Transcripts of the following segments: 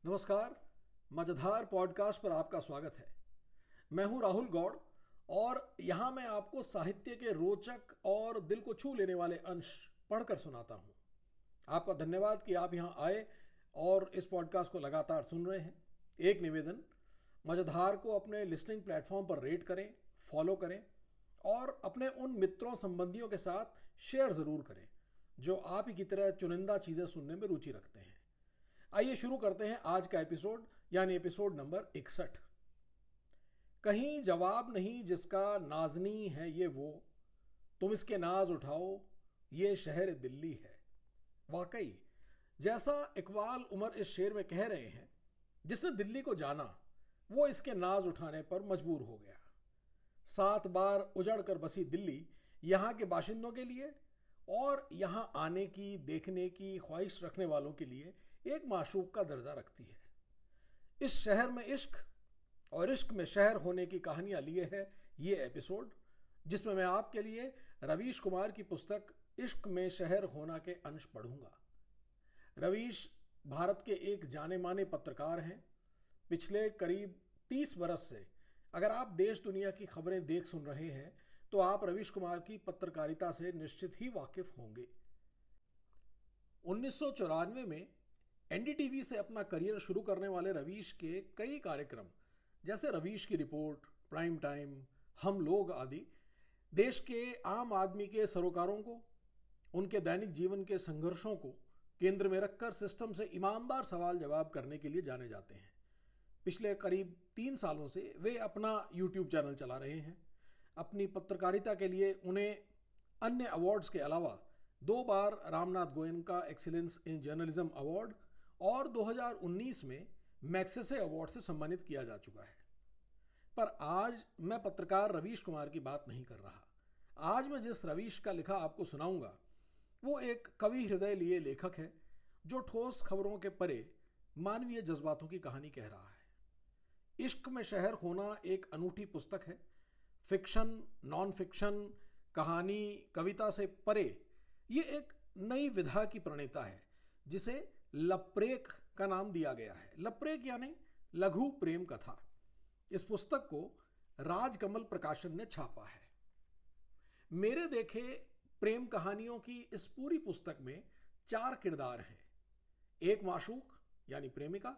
नमस्कार। मजेदार पॉडकास्ट पर आपका स्वागत है। मैं हूं राहुल गौड़ और यहां मैं आपको साहित्य के रोचक और दिल को छू लेने वाले अंश पढ़कर सुनाता हूं। आपका धन्यवाद कि आप यहां आए और इस पॉडकास्ट को लगातार सुन रहे हैं। एक निवेदन, मजेदार को अपने लिसनिंग प्लेटफॉर्म पर रेट करें, फॉलो करें और अपने उन मित्रों संबंधियों के साथ शेयर ज़रूर करें जो आप ही की तरह चुनिंदा चीज़ें सुनने में रुचि रखते हैं। आइए शुरू करते हैं आज का एपिसोड, यानी एपिसोड नंबर 61। कहीं जवाब नहीं जिसका नाज़नी है ये वो, तुम इसके नाज उठाओ ये शहर दिल्ली है। वाकई जैसा इकबाल उमर इस शेर में कह रहे हैं, जिसने दिल्ली को जाना वो इसके नाज उठाने पर मजबूर हो गया। 7 बार उजड़ कर बसी दिल्ली यहाँ के बाशिंदों के लिए और यहां आने की, देखने की ख्वाहिश रखने वालों के लिए एक माशूक का दर्जा रखती है। इस शहर में इश्क और इश्क में शहर होने की कहानियां लिए है ये एपिसोड, जिसमें मैं आपके लिए रवीश कुमार की पुस्तक इश्क में शहर होना के अंश पढ़ूंगा। रवीश भारत के एक जाने माने पत्रकार हैं। पिछले करीब 30 बरस से अगर आप देश दुनिया की खबरें देख सुन रहे हैं तो आप रवीश कुमार की पत्रकारिता से निश्चित ही वाकिफ होंगे। 1994 में एनडीटीवी से अपना करियर शुरू करने वाले रवीश के कई कार्यक्रम जैसे रवीश की रिपोर्ट, प्राइम टाइम, हम लोग आदि देश के आम आदमी के सरोकारों को, उनके दैनिक जीवन के संघर्षों को केंद्र में रखकर सिस्टम से ईमानदार सवाल जवाब करने के लिए जाने जाते हैं। पिछले करीब 3 सालों से वे अपना यूट्यूब चैनल चला रहे हैं। अपनी पत्रकारिता के लिए उन्हें अन्य अवार्ड्स के अलावा 2 बार Ramnath Goenka excellence in journalism award और 2019 में मैग्सेसे अवार्ड से सम्मानित किया जा चुका है। पर आज मैं पत्रकार रवीश कुमार की बात नहीं कर रहा। आज मैं जिस रवीश का लिखा आपको सुनाऊंगा वो एक कवि हृदय लिए लेखक है जो ठोस खबरों के परे मानवीय जज्बातों की कहानी कह रहा है। इश्क में शहर होना एक अनूठी पुस्तक है। फिक्शन, नॉन फिक्शन, कहानी, कविता से परे ये एक नई विधा की प्रणेता है जिसे लप्रेक का नाम दिया गया है। लप्रेक यानी लघु प्रेम कथा। इस पुस्तक को राजकमल प्रकाशन ने छापा है। मेरे देखे प्रेम कहानियों की इस पूरी पुस्तक में 4 किरदार हैं। एक माशूक यानी प्रेमिका,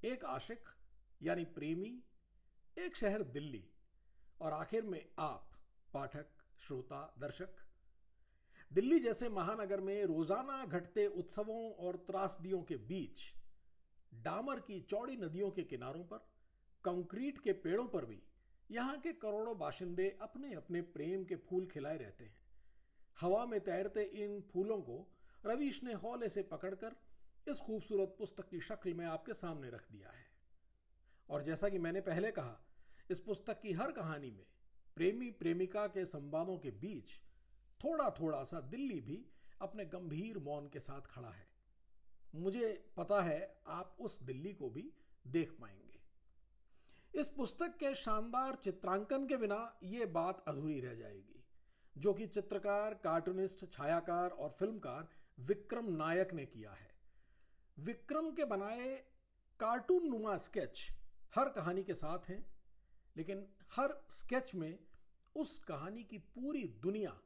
एक आशिक यानी प्रेमी, एक शहर दिल्ली और आखिर में आप पाठक, श्रोता, दर्शक। दिल्ली जैसे महानगर में रोजाना घटते उत्सवों और त्रासदियों के बीच डामर की चौड़ी नदियों के किनारों पर, कंक्रीट के पेड़ों पर भी यहां के करोड़ों बाशिंदे अपने अपने प्रेम के फूल खिलाए रहते हैं। हवा में तैरते इन फूलों को रवीश ने हौले से पकड़कर इस खूबसूरत पुस्तक की शक्ल में आपके सामने रख दिया है। और जैसा कि मैंने पहले कहा, इस पुस्तक की हर कहानी में प्रेमी प्रेमिका के संवादों के बीच थोड़ा थोड़ा सा दिल्ली भी अपने गंभीर मौन के साथ खड़ा है। मुझे पता है आप उस दिल्ली को भी देख पाएंगे। इस पुस्तक के शानदार चित्रांकन के बिना यह बात अधूरी रह जाएगी जो कि चित्रकार, कार्टूनिस्ट, छायाकार और फिल्मकार विक्रम नायक ने किया है। विक्रम के बनाए कार्टून नुमा स्केच हर कहानी के साथ हैं, लेकिन हर स्केच में उस कहानी की पूरी दुनिया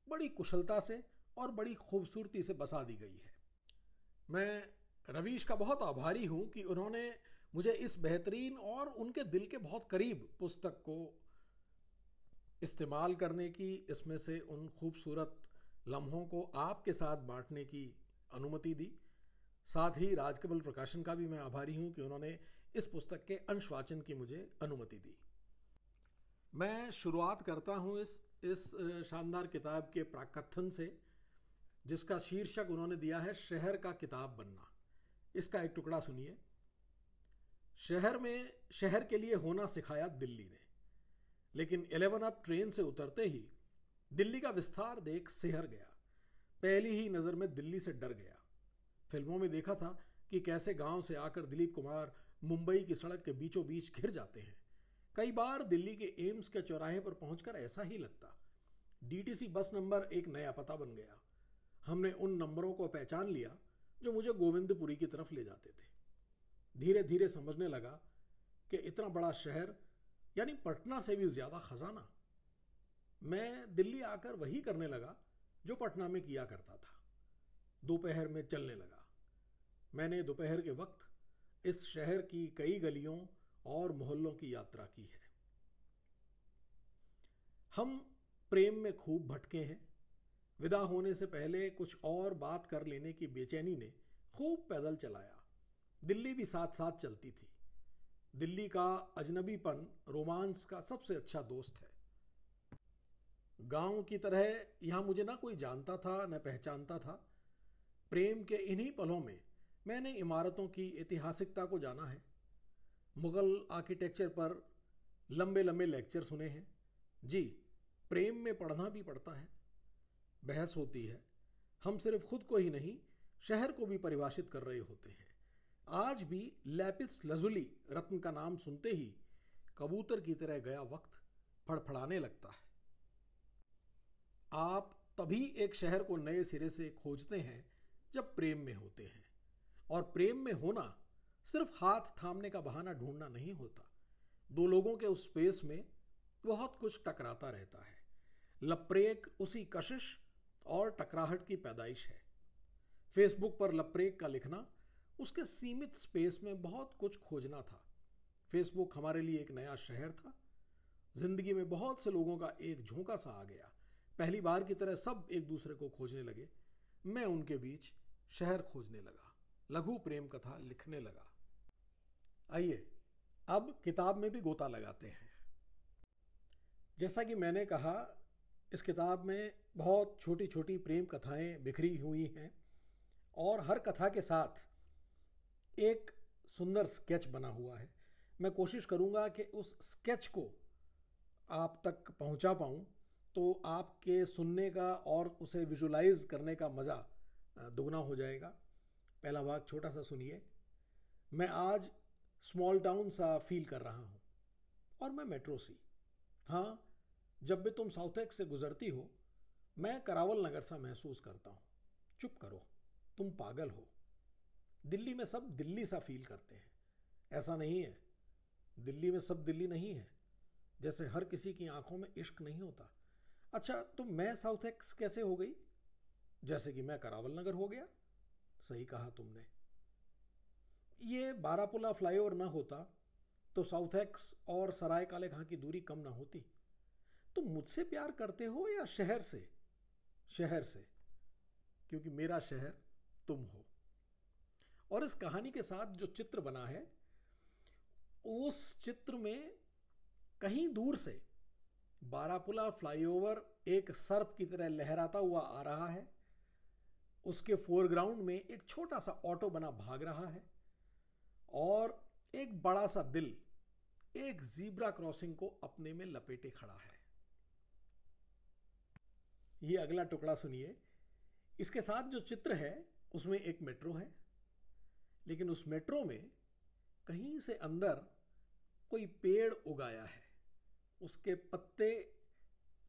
बड़ी कुशलता से और बड़ी खूबसूरती से बसा दी गई है। मैं रवीश का बहुत आभारी हूं कि उन्होंने मुझे इस बेहतरीन और उनके दिल के बहुत करीब पुस्तक को इस्तेमाल करने की, इसमें से उन खूबसूरत लम्हों को आपके साथ बांटने की अनुमति दी। साथ ही राजकमल प्रकाशन का भी मैं आभारी हूं कि उन्होंने इस पुस्तक के अंश वाचन की मुझे अनुमति दी। मैं शुरुआत करता हूं इस शानदार किताब के प्राकथन से, जिसका शीर्षक उन्होंने दिया है शहर का किताब बनना। इसका एक टुकड़ा सुनिए। शहर में शहर के लिए होना सिखाया दिल्ली ने, लेकिन 11 अप ट्रेन से उतरते ही दिल्ली का विस्तार देख सिहर गया। पहली ही नज़र में दिल्ली से डर गया। फिल्मों में देखा था कि कैसे गांव से आकर दिलीप कुमार मुंबई की सड़क के बीचों बीच घिर जाते हैं। कई बार दिल्ली के एम्स के चौराहे पर पहुंचकर ऐसा ही लगता। डीटीसी बस नंबर एक नया पता बन गया। हमने उन नंबरों को पहचान लिया जो मुझे गोविंदपुरी की तरफ ले जाते थे। धीरे धीरे समझने लगा कि इतना बड़ा शहर यानी पटना से भी ज़्यादा खजाना। मैं दिल्ली आकर वही करने लगा जो पटना में किया करता था। दोपहर में चलने लगा। मैंने दोपहर के वक्त इस शहर की कई गलियों और मोहल्लों की यात्रा की है। हम प्रेम में खूब भटके हैं। विदा होने से पहले कुछ और बात कर लेने की बेचैनी ने खूब पैदल चलाया। दिल्ली भी साथ साथ चलती थी। दिल्ली का अजनबीपन रोमांस का सबसे अच्छा दोस्त है। गांव की तरह यहां मुझे ना कोई जानता था न पहचानता था। प्रेम के इन्हीं पलों में मैंने इमारतों की ऐतिहासिकता को जाना है। मुगल आर्किटेक्चर पर लंबे लंबे लेक्चर सुने हैं। जी, प्रेम में पढ़ना भी पड़ता है। बहस होती है। हम सिर्फ खुद को ही नहीं, शहर को भी परिभाषित कर रहे होते हैं। आज भी लैपिस लजुली रत्न का नाम सुनते ही कबूतर की तरह गया वक्त फड़फड़ाने लगता है। आप तभी एक शहर को नए सिरे से खोजते हैं जब प्रेम में होते हैं। और प्रेम में होना सिर्फ हाथ थामने का बहाना ढूंढना नहीं होता। दो लोगों के उस स्पेस में बहुत कुछ टकराता रहता है। लपरेक उसी कशिश और टकराहट की पैदाइश है। फेसबुक पर लपरेक का लिखना उसके सीमित स्पेस में बहुत कुछ खोजना था। फेसबुक हमारे लिए एक नया शहर था। जिंदगी में बहुत से लोगों का एक झोंका सा आ गया। पहली बार की तरह सब एक दूसरे को खोजने लगे। मैं उनके बीच शहर खोजने लगा, लघु प्रेम कथा लिखने लगा। आइए अब किताब में भी गोता लगाते हैं। जैसा कि मैंने कहा, इस किताब में बहुत छोटी छोटी प्रेम कथाएं बिखरी हुई हैं और हर कथा के साथ एक सुंदर स्केच बना हुआ है। मैं कोशिश करूंगा कि उस स्केच को आप तक पहुंचा पाऊं तो आपके सुनने का और उसे विजुलाइज करने का मज़ा दुगना हो जाएगा। पहला भाग छोटा सा सुनिए। मैं आज स्मॉल टाउन सा फील कर रहा हूं और मैं मेट्रो सी। हाँ, जब भी तुम साउथ एक्स से गुजरती हो मैं करावल नगर सा महसूस करता हूं। चुप करो, तुम पागल हो। दिल्ली में सब दिल्ली सा फील करते हैं। ऐसा नहीं है। दिल्ली में सब दिल्ली नहीं है। जैसे हर किसी की आंखों में इश्क नहीं होता। अच्छा, तो मैं साउथ एक्स कैसे हो गई? जैसे कि मैं करावल नगर हो गया। सही कहा तुमने। ये बारापुला फ्लाईओवर ना होता तो साउथ एक्स और सराय काले खां की दूरी कम ना होती। तुम मुझसे प्यार करते हो या शहर से? शहर से, क्योंकि मेरा शहर तुम हो। और इस कहानी के साथ जो चित्र बना है, उस चित्र में कहीं दूर से बारापुला फ्लाईओवर एक सर्प की तरह लहराता हुआ आ रहा है। उसके फोरग्राउंड में एक छोटा सा ऑटो बना भाग रहा है और एक बड़ा सा दिल एक जीब्रा क्रॉसिंग को अपने में लपेटे खड़ा है। ये अगला टुकड़ा सुनिए। इसके साथ जो चित्र है उसमें एक मेट्रो है, लेकिन उस मेट्रो में कहीं से अंदर कोई पेड़ उगाया है। उसके पत्ते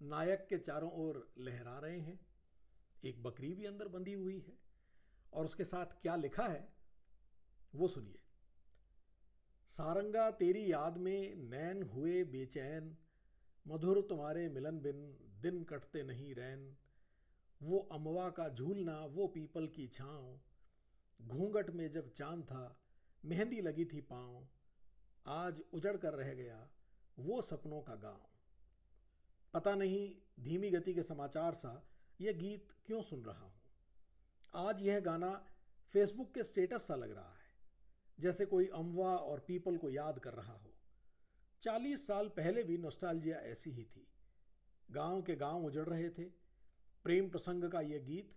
नायक के चारों ओर लहरा रहे हैं। एक बकरी भी अंदर बंधी हुई है और उसके साथ क्या लिखा है वो सुनिए। सारंगा तेरी याद में नैन हुए बेचैन, मधुर तुम्हारे मिलन बिन दिन कटते नहीं रैन। वो अमवा का झूलना, वो पीपल की छाँव, घूंघट में जब चांद था मेहंदी लगी थी पाँव। आज उजड़ कर रह गया वो सपनों का गांव। पता नहीं धीमी गति के समाचार सा यह गीत क्यों सुन रहा हूं। आज यह गाना फेसबुक के स्टेटस सा लग रहा है, जैसे कोई अमवा और पीपल को याद कर रहा हो। 40 साल पहले भी नॉस्टैल्जिया ऐसी ही थी। गांव के गांव उजड़ रहे थे। प्रेम प्रसंग का यह गीत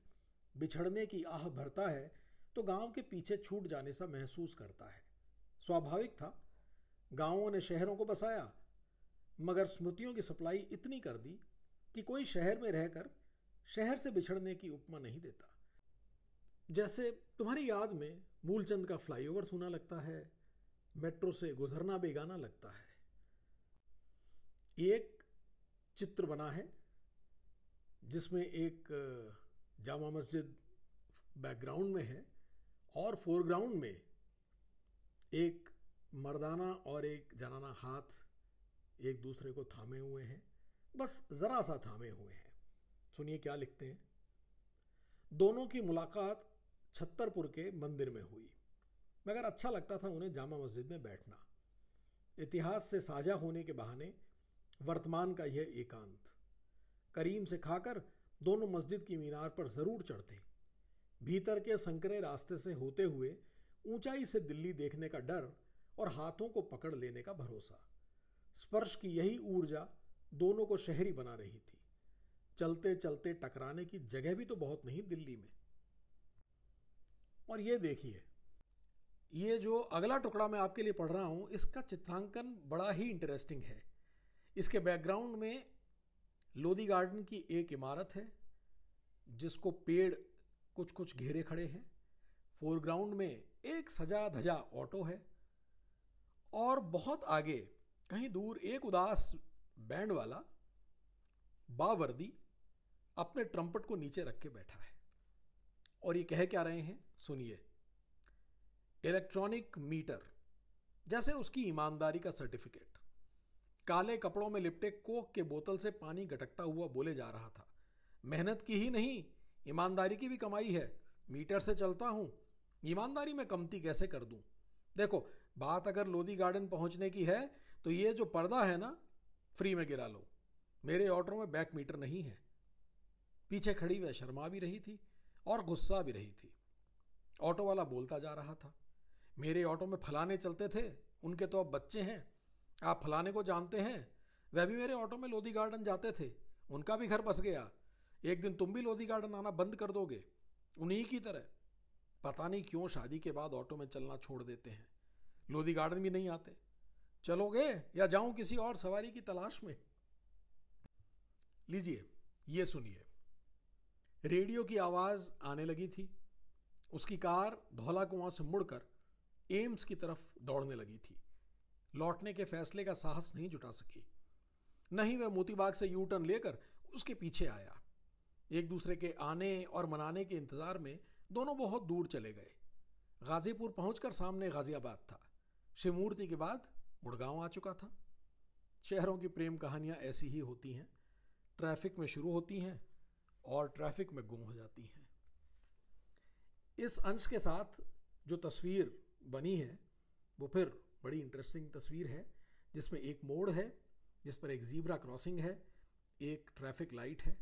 बिछड़ने की आह भरता है तो गांव के पीछे छूट जाने सा महसूस करता है। स्वाभाविक था। गांवों ने शहरों को बसाया, मगर स्मृतियों की सप्लाई इतनी कर दी कि कोई शहर में रहकर शहर से बिछड़ने की उपमा नहीं देता। जैसे तुम्हारी याद में मूलचंद का फ्लाईओवर सुना लगता है, मेट्रो से गुजरना बेगाना लगता है। एक चित्र बना है जिसमें एक जामा मस्जिद बैकग्राउंड में है और फोरग्राउंड में एक मर्दाना और एक जनाना हाथ एक दूसरे को थामे हुए हैं, बस जरा सा थामे हुए हैं। सुनिए क्या लिखते हैं। दोनों की मुलाकात छत्तरपुर के मंदिर में हुई, मगर अच्छा लगता था उन्हें जामा मस्जिद में बैठना। इतिहास से साझा होने के बहाने वर्तमान का यह एकांत। करीम से खाकर दोनों मस्जिद की मीनार पर जरूर चढ़ते। भीतर के संकरे रास्ते से होते हुए ऊंचाई से दिल्ली देखने का डर और हाथों को पकड़ लेने का भरोसा। स्पर्श की यही ऊर्जा दोनों को शहरी बना रही थी। चलते चलते टकराने की जगह भी तो बहुत नहीं दिल्ली में। और ये देखिए, ये जो अगला टुकड़ा मैं आपके लिए पढ़ रहा हूं, इसका चित्रांकन बड़ा ही इंटरेस्टिंग है। इसके बैकग्राउंड में लोधी गार्डन की एक इमारत है जिसको पेड़ कुछ कुछ घेरे खड़े हैं। फोरग्राउंड में एक सजा धजा ऑटो है और बहुत आगे कहीं दूर एक उदास बैंड वाला बावर्दी अपने ट्रम्पट को नीचे रख के बैठा है। और ये कह क्या रहे हैं, सुनिए। इलेक्ट्रॉनिक मीटर, जैसे उसकी ईमानदारी का सर्टिफिकेट। काले कपड़ों में लिपटे कोक के बोतल से पानी गटकता हुआ बोले जा रहा था। मेहनत की ही नहीं, ईमानदारी की भी कमाई है। मीटर से चलता हूं, ईमानदारी में कमती कैसे कर दूं। देखो, बात अगर लोधी गार्डन पहुंचने की है तो ये जो पर्दा है ना, फ्री में गिरा लो। मेरे ऑटो में बैक मीटर नहीं है। पीछे खड़ी वह शर्मा भी रही थी और गुस्सा भी रही थी। ऑटो वाला बोलता जा रहा था, मेरे ऑटो में फलाने चलते थे, उनके तो अब बच्चे हैं। आप फलाने को जानते हैं, वह भी मेरे ऑटो में लोधी गार्डन जाते थे, उनका भी घर बस गया। एक दिन तुम भी लोधी गार्डन आना बंद कर दोगे, उन्हीं की तरह। पता नहीं क्यों शादी के बाद ऑटो में चलना छोड़ देते हैं, लोधी गार्डन भी नहीं आते। चलोगे या जाऊं किसी और सवारी की तलाश में? लीजिए, ये सुनिए। रेडियो की आवाज आने लगी थी। उसकी कार धौला कुआं से मुड़कर एम्स की तरफ दौड़ने लगी थी। लौटने के फैसले का साहस नहीं जुटा सकी। नहीं वह मोतीबाग से यू टर्न लेकर उसके पीछे आया। एक दूसरे के आने और मनाने के इंतजार में दोनों बहुत दूर चले गए। गाजीपुर पहुंचकर सामने गाजियाबाद था। शिवमूर्ति के बाद गुड़गांव आ चुका था। शहरों की प्रेम कहानियां ऐसी ही होती हैं, ट्रैफिक में शुरू होती हैं और ट्रैफिक में गुम हो जाती हैं। इस अंश के साथ जो तस्वीर बनी है वो फिर बड़ी इंटरेस्टिंग तस्वीर है, जिसमें एक मोड़ है जिस पर एक जीब्रा क्रॉसिंग है, एक ट्रैफिक लाइट है।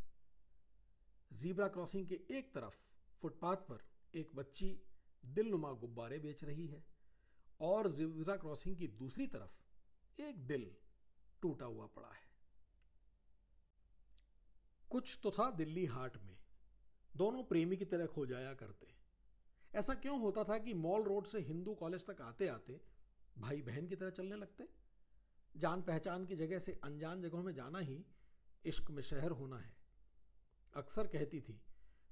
जीब्रा क्रॉसिंग के एक तरफ फुटपाथ पर एक बच्ची दिलनुमा गुब्बारे बेच रही है और जीब्रा क्रॉसिंग की दूसरी तरफ एक दिल टूटा हुआ पड़ा है। कुछ तो था दिल्ली हाट में। दोनों प्रेमी की तरह खो जाया करते। ऐसा क्यों होता था कि मॉल रोड से हिंदू कॉलेज तक आते आते भाई बहन की तरह चलने लगते? जान पहचान की जगह से अनजान जगहों में जाना ही इश्क में शहर होना है। अक्सर कहती थी,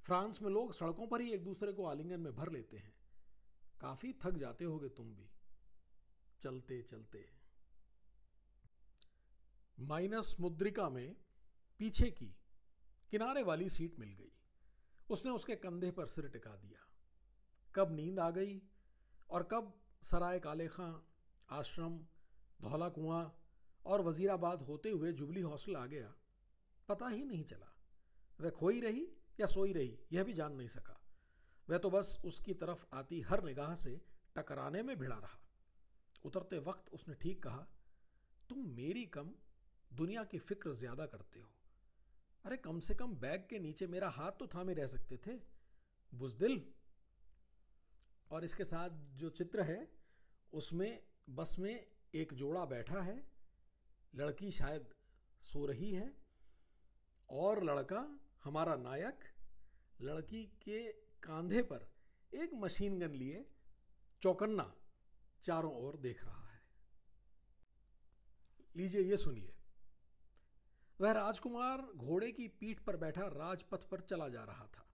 फ्रांस में लोग सड़कों पर ही एक दूसरे को आलिंगन में भर लेते हैं। काफी थक जाते होगे तुम भी चलते चलते। माइनस मुद्रिका में पीछे की किनारे वाली सीट मिल गई। उसने उसके कंधे पर सिर टिका दिया। कब नींद आ गई और कब सराय काले खां, आश्रम, धौला कुआं और वजीराबाद होते हुए जुबली हॉस्टल आ गया, पता ही नहीं चला। वह खोई रही या सोई रही यह भी जान नहीं सका। वह तो बस उसकी तरफ आती हर निगाह से टकराने में भिड़ा रहा। उतरते वक्त उसने ठीक कहा, तुम मेरी कम दुनिया की फिक्र ज्यादा करते हो। अरे कम से कम बैग के नीचे मेरा हाथ तो थामे रह सकते थे, बुज़दिल। और इसके साथ जो चित्र है उसमें बस में एक जोड़ा बैठा है, लड़की शायद सो रही है और लड़का हमारा नायक लड़की के कांधे पर एक मशीन गन लिए चौकन्ना चारों ओर देख रहा है। लीजिए ये सुनिए। वह राजकुमार घोड़े की पीठ पर बैठा राजपथ पर चला जा रहा था।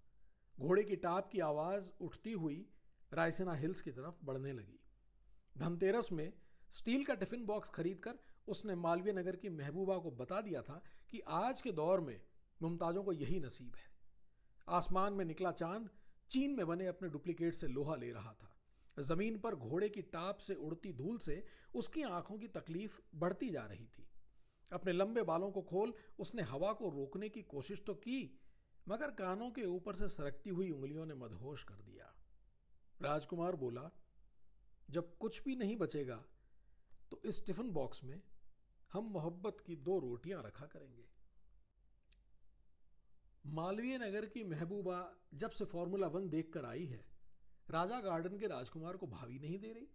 घोड़े की टाप की आवाज उठती हुई रायसेना हिल्स की तरफ बढ़ने लगी। धनतेरस में स्टील का टिफिन बॉक्स खरीदकर उसने मालवीय नगर की महबूबा को बता दिया था कि आज के दौर में मुमताजों को यही नसीब है। आसमान में निकला चांद चीन में बने अपने डुप्लीकेट से लोहा ले रहा था। जमीन पर घोड़े की टाप से उड़ती धूल से उसकी आंखों की तकलीफ बढ़ती जा रही थी। अपने लंबे बालों को खोल उसने हवा को रोकने की कोशिश तो की, मगर कानों के ऊपर से सरकती हुई उंगलियों ने मदहोश कर दिया। राजकुमार बोला, जब कुछ भी नहीं बचेगा तो इस टिफिन बॉक्स में हम मोहब्बत की 2 रोटियां रखा करेंगे। मालवीय नगर की महबूबा जब से फॉर्मूला 1 देखकर आई है, राजा गार्डन के राजकुमार को भावी नहीं दे रही।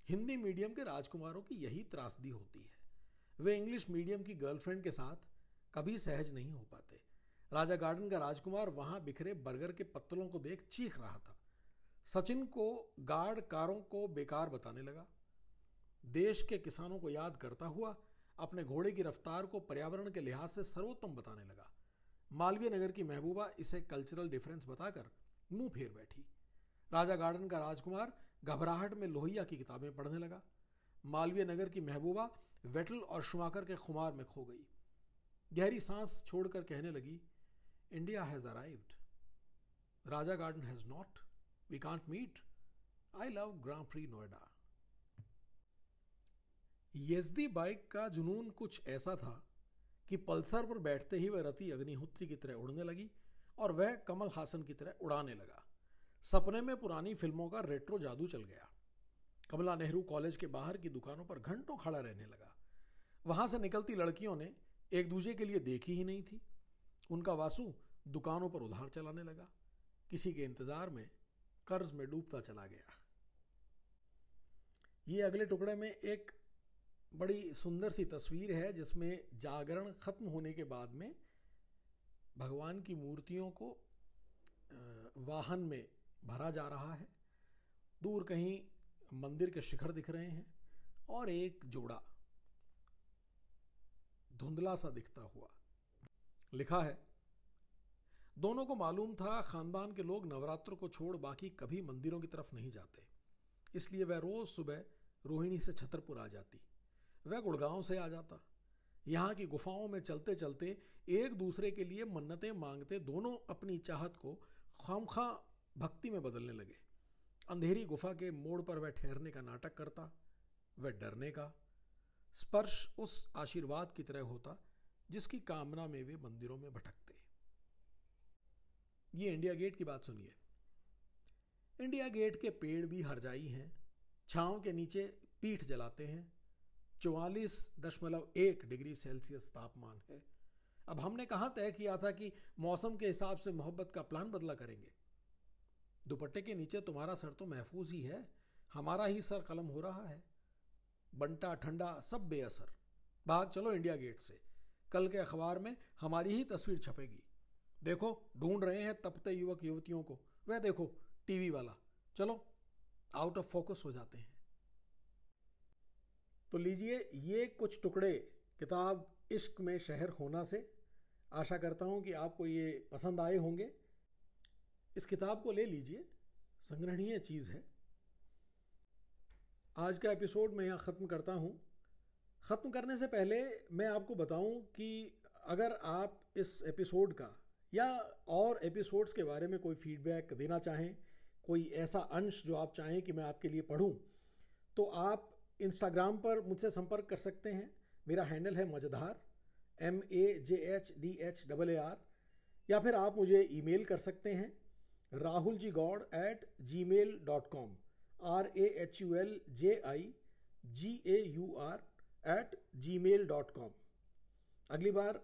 हिंदी मीडियम के राजकुमारों की यही त्रासदी होती है, वे इंग्लिश मीडियम की गर्लफ्रेंड के साथ कभी सहज नहीं हो पाते। राजा गार्डन का राजकुमार वहां बिखरे बर्गर के पत्तलों को देख चीख रहा था। सचिन को गार्ड कारों को बेकार बताने लगा। देश के किसानों को याद करता हुआ अपने घोड़े की रफ्तार को पर्यावरण के लिहाज से सर्वोत्तम बताने लगा। मालवीय नगर की महबूबा इसे कल्चरल डिफरेंस बताकर मुंह फेर बैठी। राजा गार्डन का राजकुमार घबराहट में लोहिया की किताबें पढ़ने लगा। मालवीय नगर की महबूबा वेटल और शुमाकर के खुमार में खो गई। गहरी सांस छोड़कर कहने लगी, India has arrived, Raja garden has not, we can't meet, I love grand prix Noida. Yezdi bike का जुनून कुछ ऐसा था कि पल्सर पर बैठते ही वह रति अग्निहोत्री की तरह उड़ने लगी और वह कमल हासन की तरह उड़ाने लगा। सपने में पुरानी फिल्मों का रेट्रो जादू चल गया। कमला नेहरू कॉलेज के बाहर की दुकानों पर घंटों खड़ा रहने लगा। वहां से निकलती लड़कियों ने एक दूसरे के लिए देखी ही नहीं थी। उनका वासु दुकानों पर उधार चलाने लगा। किसी के इंतजार में कर्ज में डूबता चला गया। ये अगले टुकड़े में एक बड़ी सुंदर सी तस्वीर है जिसमें जागरण खत्म होने के बाद में भगवान की मूर्तियों को वाहन में भरा जा रहा है। दूर कहीं मंदिर के शिखर दिख रहे हैं और एक जोड़ा धुंधला सा दिखता हुआ। लिखा है, दोनों को मालूम था खानदान के लोग नवरात्र को छोड़ बाकी कभी मंदिरों की तरफ नहीं जाते, इसलिए वह रोज सुबह रोहिणी से छतरपुर आ जाती, वह गुड़गांव से आ जाता। यहाँ की गुफाओं में चलते चलते एक दूसरे के लिए मन्नतें मांगते दोनों अपनी चाहत को खामखा भक्ति में बदलने लगे। अंधेरी गुफा के मोड़ पर वह ठहरने का नाटक करता, वह डरने का। स्पर्श उस आशीर्वाद की तरह होता जिसकी कामना में वे मंदिरों में भटकते। ये इंडिया गेट की बात सुनिए। इंडिया गेट के पेड़ भी हरजाई हैं, छांव के नीचे पीठ जलाते हैं। 44.1 डिग्री सेल्सियस तापमान है। अब हमने कहाँ तय किया था कि मौसम के हिसाब से मोहब्बत का प्लान बदला करेंगे। दुपट्टे के नीचे तुम्हारा सर तो महफूज ही है, हमारा ही सर कलम हो रहा है। बंटा ठंडा सब बेअसर। भाग चलो इंडिया गेट से, कल के अखबार में हमारी ही तस्वीर छपेगी। देखो ढूंढ रहे हैं तपते युवक युवतियों को, वह देखो टीवी वाला, चलो आउट ऑफ फोकस हो जाते हैं। तो लीजिए ये कुछ टुकड़े किताब इश्क में शहर होना से। आशा करता हूं कि आपको ये पसंद आए होंगे। इस किताब को ले लीजिए, संग्रहणीय चीज़ है। आज का एपिसोड मैं यहाँ ख़त्म करता हूँ। ख़त्म करने से पहले मैं आपको बताऊँ कि अगर आप इस एपिसोड का या और एपिसोड्स के बारे में कोई फीडबैक देना चाहें, कोई ऐसा अंश जो आप चाहें कि मैं आपके लिए पढूं, तो आप इंस्टाग्राम पर मुझसे संपर्क कर सकते हैं। मेरा हैंडल है मजधार, MAJHDHAAR, या फिर आप मुझे ईमेल कर सकते हैं rahuljigaur@gmail.com, RAHULJIGAUR@gmail.com। अगली बार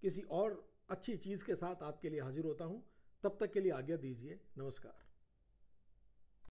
किसी और अच्छी चीज़ के साथ आपके लिए हाजिर होता हूँ। तब तक के लिए आज्ञा दीजिए। नमस्कार।